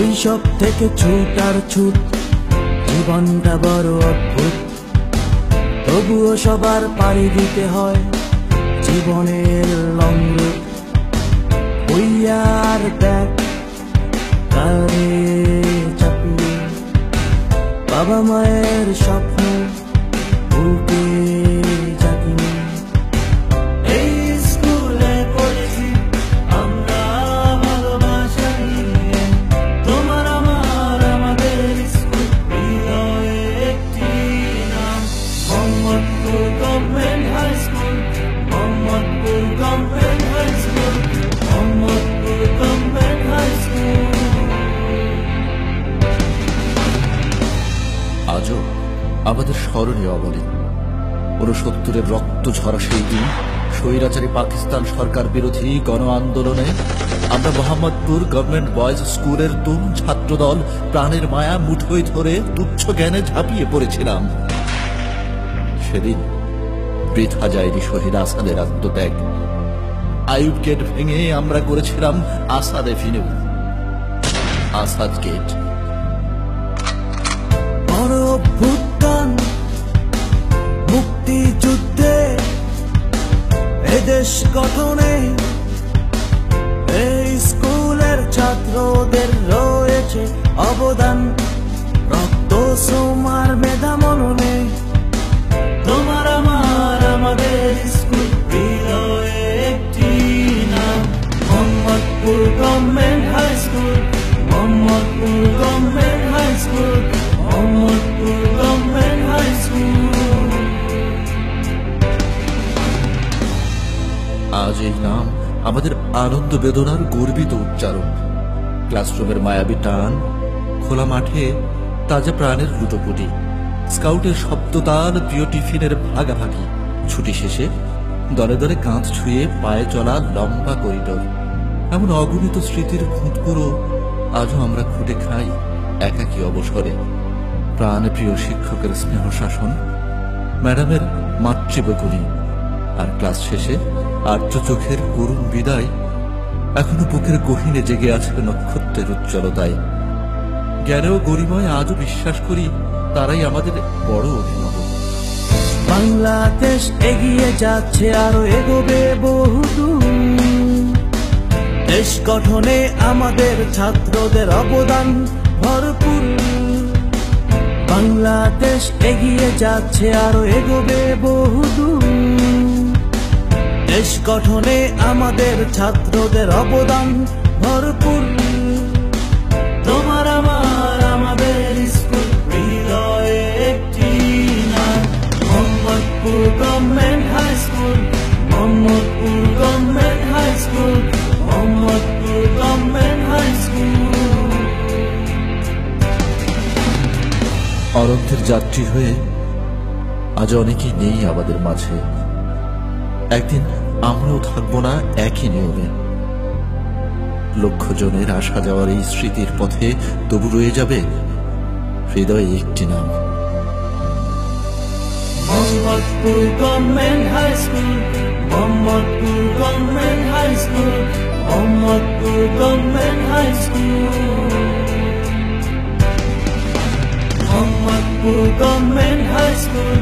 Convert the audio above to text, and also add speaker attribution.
Speaker 1: শৈশব থেকে ছুট আর ছুট, জীবনটা বড় অদ্ভুত, তবুও সবার পাড়ি দিতে হয় জীবনের লং রুট। হইয়ার ব্যাগ কারে চাপিয়ে বাবা মায়ের স্বপ্ন উল্টে জাগিয়ে এই স্কুলে পড়েছি আমরা ভালোবাসা নিয়ে। তোমার আমার আমাদের স্কুল হৃদয়ে একটি নাম, Mohammadpur government high school, Mohammadpur government high school, Mohammadpur government high school.
Speaker 2: আজও আমাদের স্মরণীয় অবলি ৬৯-এর রক্ত ঝরা সেই দিন স্বৈরাচারী পাকিস্তান সরকার বিরোধী গণ আন্দোলনে আমরা মোহাম্মদপুর গভর্নমেন্ট বয়েজ স্কুলের তরুণ ছাত্রদল প্রাণের মায়া মুঠোয় ধরে তুচ্ছ জ্ঞানে ঝাঁপিয়ে পড়েছিলাম। সেদিন বৃথা যায়নি শহীদ আসাদের আত্মত্যাগ। আইয়ুব গেট ভেঙে আমরা করেছিলাম আসাদ এভিনিউ, আসাদ গেট।
Speaker 1: অভ্যুত্থান মুক্তিযুদ্ধে এদেশ গঠনে এই স্কুলের ছাত্রদের রয়েছে অবদান, রক্ত সোমার মেধা মননে। তোমার আমার আমাদের স্কুল হৃদয়ে একটি নাম, Mohammadpur government high school, Mohammadpur government high school, Mohammadpur government high school.
Speaker 2: আজ এই নাম আমাদের আনন্দ বেদনার গর্বিত উচ্চারণ। ক্লাসরুমের মায়াবী টান, খোলা মাঠে তাজা প্রাণের লুটোপুটি, স্কাউটের শব্দতাল, প্রিয় টিফিনের ভাগাভাগি, ছুটি শেষে দলে দলে কাঁধ ছুঁয়ে পায়ে চলা লম্বা করিডোর, এমন অগণিত স্মৃতির খুঁতপুরো আজও আমরা খুঁটে খাই একাকী অবসরে। প্রাণ প্রিয় শিক্ষকের স্নেহ শাসন, ম্যাডামের মাতৃবকুনি, আর ক্লাস শেষে আর্য চোখের করুণ বিদায় এখনো বুকের গহীনে জেগে আছে নক্ষত্রের উজ্জ্বলতায়। জ্ঞানেও গরিমায় আজও বিশ্বাস করি তারাই আমাদের বড় অভিনব।
Speaker 1: বাংলাদেশ এগিয়ে যাচ্ছে আরো এগোবে বহুদূর, দেশ গঠনে আমাদের ছাত্রদের অবদান ভরপুর। বাংলাদেশ এগিয়ে যাচ্ছে আরো এগোবে বহুদূর, দেশ গঠনে আমাদের ছাত্রদের অবদান ভরপুর। তোমার আমার আমাদের স্কুল হৃদয়ে একটি নাম, Mohammadpur government high school, Mohammadpur government high school, Mohammadpur government high school.
Speaker 2: অনন্তের যাত্রী হয়ে আজ অনেকেই নেই আমাদের মাঝে। একদিন আমরাও থাকবো না একই নিয়মে। লক্ষ জনের আসা যাওয়ার এই স্মৃতির পথে তবু রয়ে যাবে হৃদয়ে একটি নাম,
Speaker 1: Mohammadpur government high school, Mohammadpur government high school, Mohammadpur government high school, Mohammadpur government high school.